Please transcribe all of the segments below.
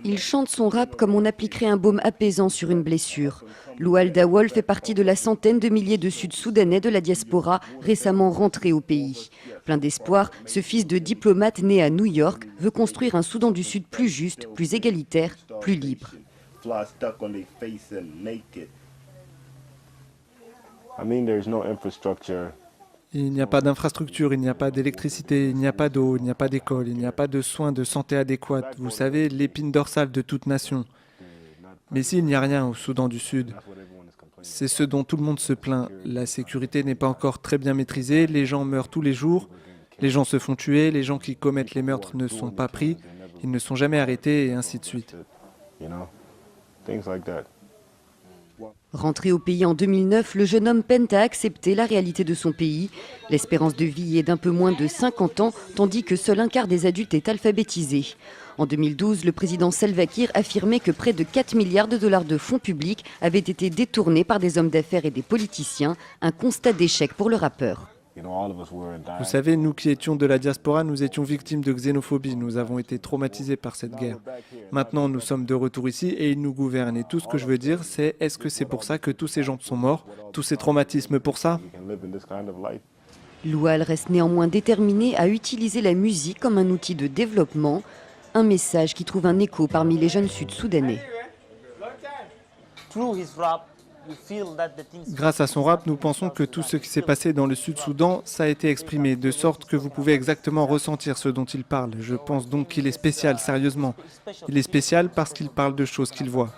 Il chante son rap comme on appliquerait un baume apaisant sur une blessure. Lual Dawol fait partie de la centaine de milliers de Sud-Soudanais de la diaspora récemment rentrés au pays. Plein d'espoir, ce fils de diplomate né à New York veut construire un Soudan du Sud plus juste, plus égalitaire, plus libre. Il n'y a pas d'infrastructure, il n'y a pas d'électricité, il n'y a pas d'eau, il n'y a pas d'école, il n'y a pas de soins de santé adéquats. Vous savez, l'épine dorsale de toute nation. Mais s'il n'y a rien au Soudan du Sud, c'est ce dont tout le monde se plaint. La sécurité n'est pas encore très bien maîtrisée, les gens meurent tous les jours, les gens se font tuer, les gens qui commettent les meurtres ne sont pas pris, ils ne sont jamais arrêtés et ainsi de suite. Rentré au pays en 2009, le jeune homme peine à accepter la réalité de son pays. L'espérance de vie est d'un peu moins de 50 ans, tandis que seul un quart des adultes est alphabétisé. En 2012, le président Salva Kiir affirmait que près de 4 milliards de dollars de fonds publics avaient été détournés par des hommes d'affaires et des politiciens, un constat d'échec pour le rappeur. Vous savez, nous qui étions de la diaspora, nous étions victimes de xénophobie. Nous avons été traumatisés par cette guerre. Maintenant, nous sommes de retour ici et ils nous gouvernent. Et tout ce que je veux dire, c'est est-ce que c'est pour ça que tous ces gens sont morts? Tous ces traumatismes pour ça? Lual reste néanmoins déterminé à utiliser la musique comme un outil de développement, un message qui trouve un écho parmi les jeunes Sud-Soudanais. Grâce à son rap, nous pensons que tout ce qui s'est passé dans le Sud-Soudan, ça a été exprimé, de sorte que vous pouvez exactement ressentir ce dont il parle. Je pense donc qu'il est spécial, sérieusement. Il est spécial parce qu'il parle de choses qu'il voit.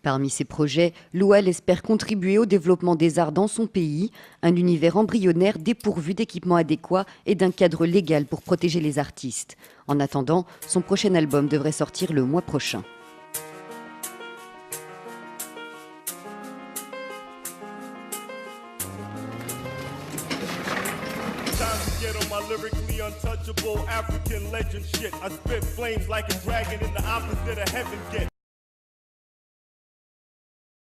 Parmi ses projets, Lual espère contribuer au développement des arts dans son pays, un univers embryonnaire dépourvu d'équipements adéquats et d'un cadre légal pour protéger les artistes. En attendant, son prochain album devrait sortir le mois prochain. Get on my lyrically untouchable African legend shit. I spit flames like a dragon in the opposite of heaven get.